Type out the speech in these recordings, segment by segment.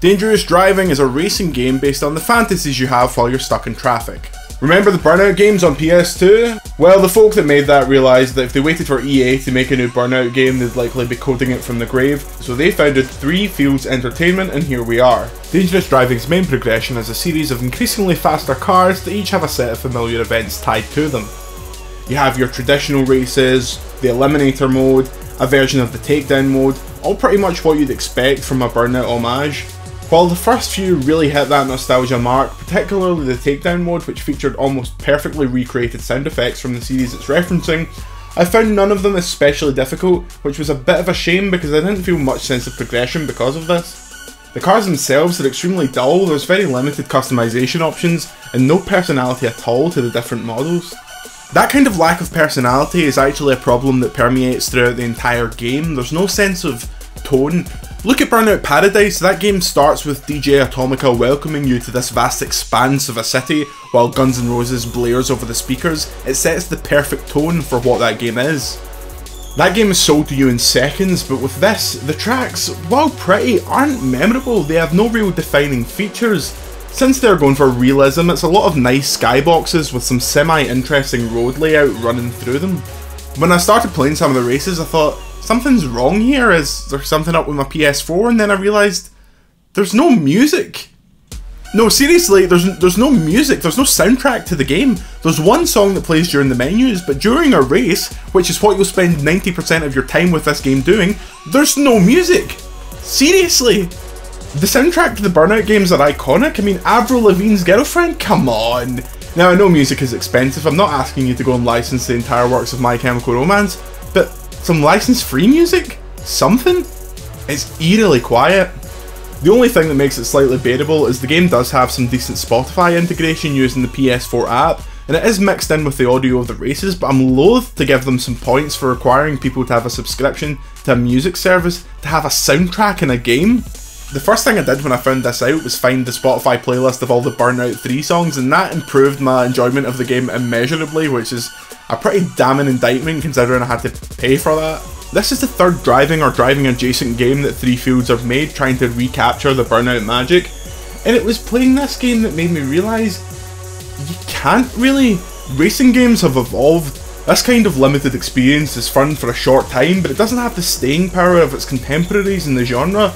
Dangerous Driving is a racing game based on the fantasies you have while you're stuck in traffic. Remember the Burnout games on PS2? Well, the folk that made that realised that if they waited for EA to make a new Burnout game, they'd likely be coding it from the grave, so they founded 3 Fields Entertainment, and here we are. Dangerous Driving's main progression is a series of increasingly faster cars that each have a set of familiar events tied to them. You have your traditional races, the Eliminator mode, a version of the Takedown mode, all pretty much what you'd expect from a Burnout homage. While the first few really hit that nostalgia mark, particularly the Takedown mode, which featured almost perfectly recreated sound effects from the series it's referencing, I found none of them especially difficult, which was a bit of a shame because I didn't feel much sense of progression because of this. The cars themselves are extremely dull, there's very limited customization options, and no personality at all to the different models. That kind of lack of personality is actually a problem that permeates throughout the entire game. There's no sense of tone. Look at Burnout Paradise. That game starts with DJ Atomica welcoming you to this vast expanse of a city while Guns N' Roses blares over the speakers. It sets the perfect tone for what that game is. That game is sold to you in seconds, but with this, the tracks, while pretty, aren't memorable. They have no real defining features. Since they're going for realism, it's a lot of nice skyboxes with some semi-interesting road layout running through them. When I started playing some of the races, I thought, something's wrong here, is there something up with my PS4? And then I realised, there's no music. No, seriously, there's no music, there's no soundtrack to the game. There's one song that plays during the menus, but during a race, which is what you'll spend 90% of your time with this game doing, there's no music. Seriously. The soundtrack to the Burnout games are iconic. I mean, Avril Lavigne's Girlfriend? Come on! Now, I know music is expensive, I'm not asking you to go and license the entire works of My Chemical Romance, but some license-free music? Something? It's eerily quiet. The only thing that makes it slightly bearable is the game does have some decent Spotify integration using the PS4 app, and it is mixed in with the audio of the races, but I'm loath to give them some points for requiring people to have a subscription to a music service to have a soundtrack in a game. The first thing I did when I found this out was find the Spotify playlist of all the Burnout 3 songs, and that improved my enjoyment of the game immeasurably, which is a pretty damning indictment considering I had to pay for that. This is the third driving or driving adjacent game that 3 Fields have made trying to recapture the Burnout magic, and it was playing this game that made me realise you can't really. Racing games have evolved. This kind of limited experience is fun for a short time, but it doesn't have the staying power of its contemporaries in the genre.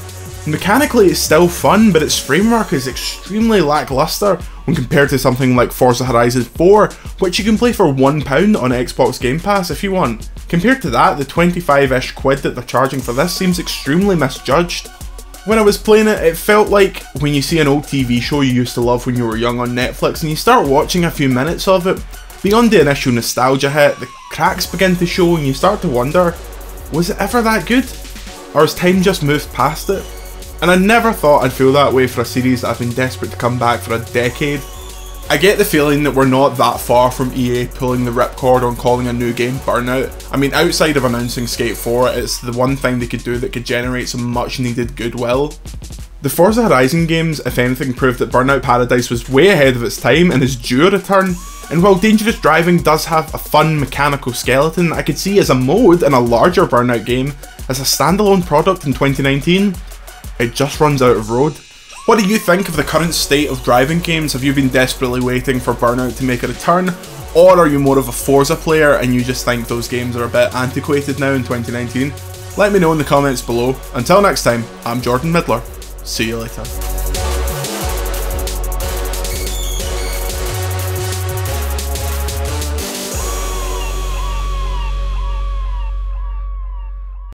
Mechanically it's still fun, but its framework is extremely lackluster when compared to something like Forza Horizon 4, which you can play for £1 on Xbox Game Pass if you want. Compared to that, the 25-ish quid that they're charging for this seems extremely misjudged. When I was playing it, it felt like when you see an old TV show you used to love when you were young on Netflix and you start watching a few minutes of it. Beyond the initial nostalgia hit, the cracks begin to show and you start to wonder, was it ever that good? Or has time just moved past it? And I never thought I'd feel that way for a series that I've been desperate to come back for a decade. I get the feeling that we're not that far from EA pulling the ripcord on calling a new game Burnout. I mean, outside of announcing Skate 4, it's the one thing they could do that could generate some much needed goodwill. The Forza Horizon games, if anything, proved that Burnout Paradise was way ahead of its time and is due a return. And while Dangerous Driving does have a fun mechanical skeleton I could see as a mode in a larger Burnout game, as a standalone product in 2019, it just runs out of road. What do you think of the current state of driving games? Have you been desperately waiting for Burnout to make a return? Or are you more of a Forza player and you just think those games are a bit antiquated now in 2019? Let me know in the comments below. Until next time, I'm Jordan Midler. See you later.